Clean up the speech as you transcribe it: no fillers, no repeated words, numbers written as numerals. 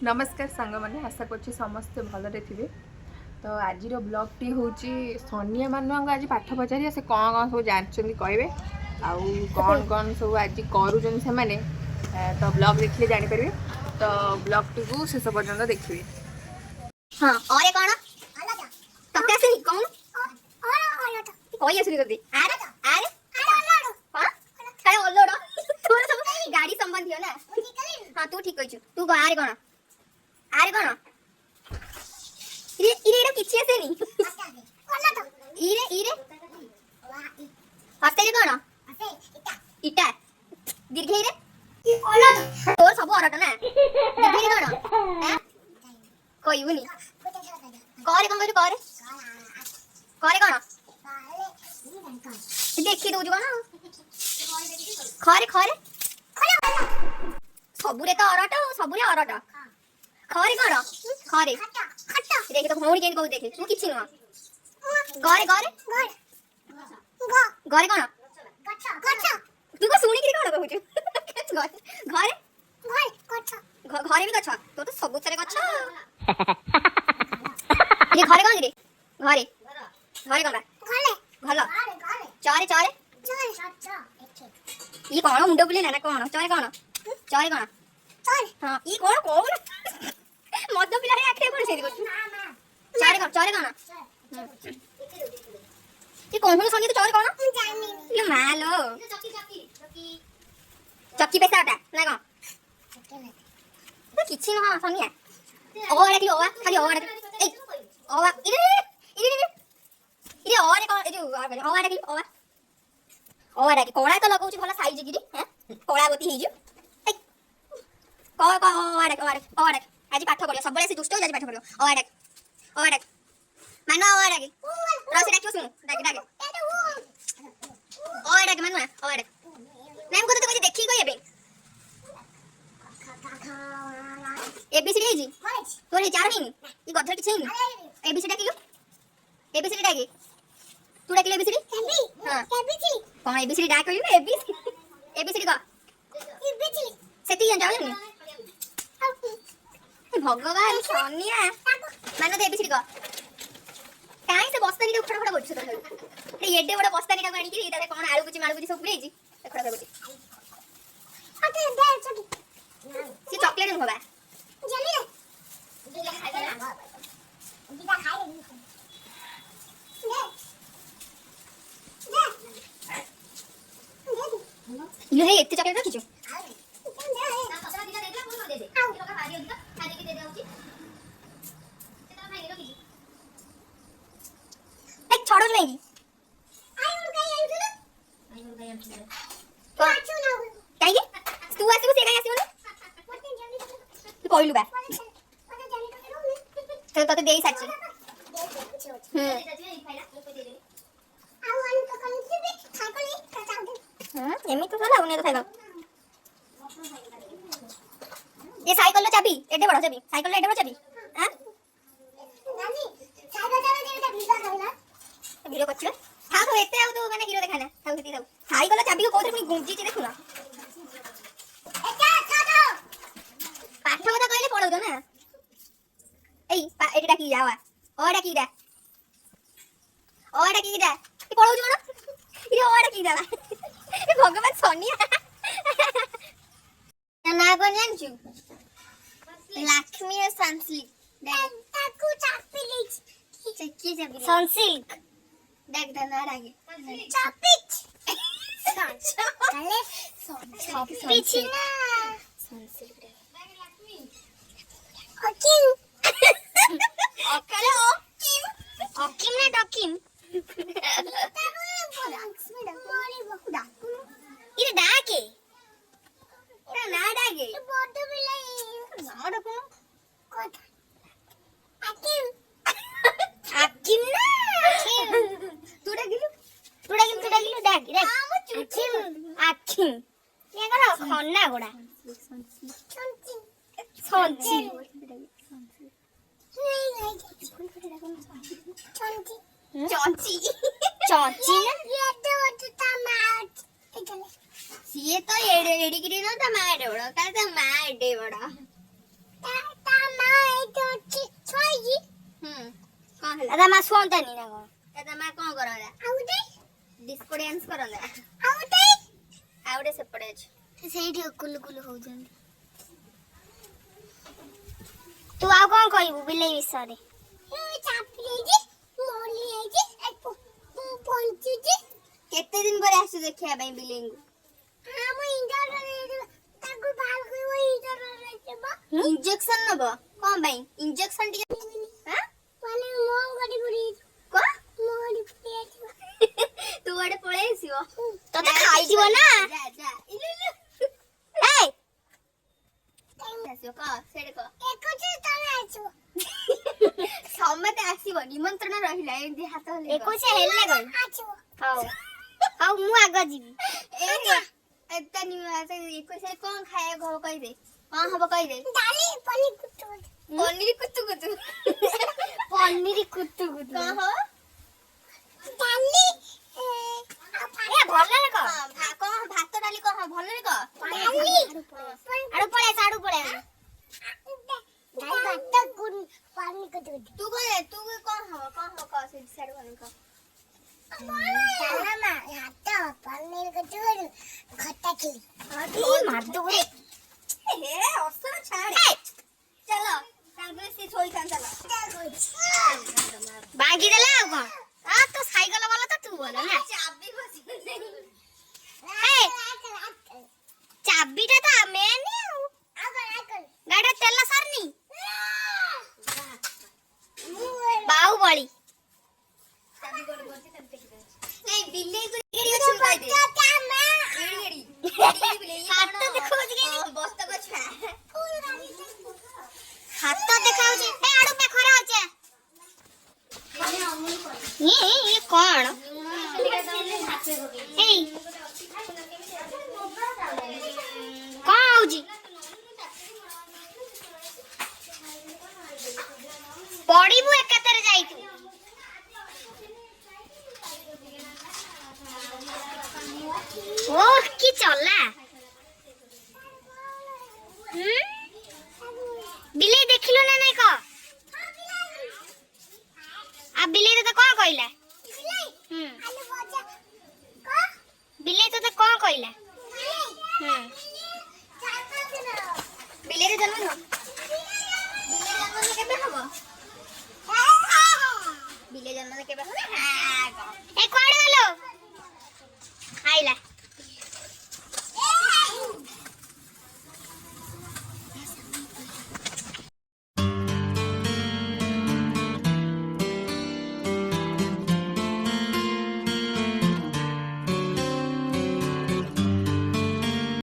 नमस्कार सांग मैंने आशा कर समस्ते भलरे थे। तो आज ब्लॉग टी हूँ सोनिया मान आज पाठ पचार से कौन कौन सब जानते कहे आउ कौन कौन सब आज करुँच से तो ब्लॉग देखिए जानीपर। तो ब्लॉग टी को शेष पर्यटन देखिए। हाँ और ये कौन तते आसेनी कौन कोई आसेनी तते आरे आरे हां काहे ओलोड तोर सब गाड़ी संबंधी हो ना। हां तू ठीक कहछु तू आरे कौन इरे इरे इरे किछि आसेनी इरे इरे हस्ते कौन इटा दीर्घ इरे तोर सब अरट ना दीर्घ कौन हैं कोई बुनी करे कौन करे करे कौन देखि दउजु कौन खरे खरे सबुरे तो अरट सबुरे अरट खरे कौन खरे देख तो भौणी के कहू देख तू किछि न गरे गरे गरे कौन तू को सुनी कि कौन कहू घरे घरे भी गछ तो तो सब थरे गछ ये घरे कौन रे घरे घरे कौन घल चारे चारे ये कौन मुंड बुले ना कौन चारे कौन हां ये कौन कौन मद पिला रे आखे कौन से चारे कौन ये कौन हो संगीत चारे कौन ये मालो चक्की पैसा ना कौन तो किछि न सोनिया ओवा देखि ओवा खाली ओवा ए ओवा इरे ओवा कौन ए जो ओवा देखि ओवा देखि कोड़ा तो लगाउ छी भला साइज गिरी हैं कोड़ा गति हेजु ए को ओवा देखि आज पाठ पढियो सबले से दुष्ट आज पाठ पढियो ओवा देखि मानो ओवा देखि रस देखियो सुन डाके ओवा देखि मानो ओवा देखि नाम को तो कोई देखि कोई एबे एबीसीडी जी तोरे चार नहीं ये गधर किछ नहीं एबीसीडी डाकियो एबीसीडी डाके तू डाकिले एबीसीडी हां एबीसीडी कौन एबीसीडी डाक कहियो एबीसीडी का एबीसीडी सेती जान जाओ भगवान सोनिया मानो दे एबीसीडी का काई से बस्तानी के उठा उठा करछ तो ए एडे बड़ा बस्तानी का आनी कि इतारे कौन आलू कुची मालू कुची सब पुरै जी खड़ा करछ अटे दे छोटी सी चॉकलेट होबा जल्दी रे दीदा खाई ले ये इतने चॉकलेट रखी जो एक छोड़ो नहीं काई तू आसे से काई आसे बोल तू कहलु बा तो तते देई साची एमी तो चला उन्हें तो साइकिल ये साइकिल लो चाबी एडे बड़ा चाबी साइकिल लो एडे बड़ा चाबी हां नानी साइकिल चला देटा वीडियो करला वीडियो करछ हां तो एते आउ तो माने हीरो देखाना थाउ सेती थाउ साइकिल लो चाबी को कोथे पुनी गुंजी चे देखुना एटा छाडो पाठ कथा कहले पढौ तो ना एई एटा की जावा ओडा की दा ये पढौ छु कोन ये ओडा की दा ए भगवान सोनिया ना कोन जानछु लक्ष्मी और संसिल्क ताकू चापी चक्की चापी संसिल्क देख दना आगे चापीच काले पीछे ना संसिल्क ओकिम ओकले ओकिम ना डकिम इरे डाके इरा ना डाके ये बॉडी बिलाई ना डको कोथा आकिम ना तू डाकिलु डाक आकिम ये करा खन्ना गोडा संची चौंची ना ये तो टमाट ये तो एडी एडी गिरी ना टमाट बड़ा का टमाट बड़ा कौन है दादा मां सोंतानी ना को दादा मां कौन करला आउटे डिस्को डांस करला आउटे आउडे से पड़े छ ସେଇଠି କୁଲୁ କୁଲୁ ହଉଛନ୍ତି ତୁ ଆଉ କଣ କହିବୁ ବିଲେଇ ବିଷୟରେ केते दिन पर आसु देखिया बई बिलेंगु इंजेक्शन नबो कोन बई इंजेक्शन टी हां को तू आडे पळे आसीबो ତତେ ଖାଇଯିବ ନା जा जा इलु इलु ଏଇ आसीबो को सेडे को समते आसीबो निमंत्रण रहिला एंदी हाथ हले 21 ହେଲେ ଗଲ ହଉ ହଉ ମୁଁ ଆଗ ଯିବି एता नि से 21 से कोन खाए घो कहि दे कोन हबो कहि दे पनीर कुतु कुतु ପନିର କୁତୁ କୁତୁ कोन हो ଏ ଭଲରେ କହ कोन भात डाली कोन भलो रे को ଆଡୁ ପଳେଇ ସାଡୁ ପଳେଇ तू कोन हबो को से साइड कोन को ମାରିଦବୁ हे असर छाड़े चलो कांगरे से छोई कान चलो ବାଗି ଦେଲା ଆଉ କଣ ଆ ତ ସାଇକେଲ ବାଲା ତ ତୁ ଭଲ ନା चाबी फसी ଚାବିଟା ତ ମେନ୍ ଆଉ ଗାଡିର ତେଲ ସାରନି ବାହୁବଳି चाबी कोड बोलती तब तक नहीं बिल्ली को गेड़ी को छुपाई दे गेड़ी बिल्ली हाथ तो देखौछि कि बस्त को छा ହାତ ଦେଖାଉଛି ଏ ଆଡୁ ପେ ଖରା ଅଛି ଏ କଣ ଏଇ କଣ ହଉଛି ପଡିବୁ ଏକାଥରେ ଯାଇଛୁ ଓ କି ଚଲା ବିଲେଇ ଦେଖିଲୁ ନା ନାଇଁ କହ आ बिलेई तते कोन कहला बिलेई तते कोन कहला बिल्ली रे जन्म न बिल्ली जन्म केबे हबो बिल्ली जन्म केबे हबो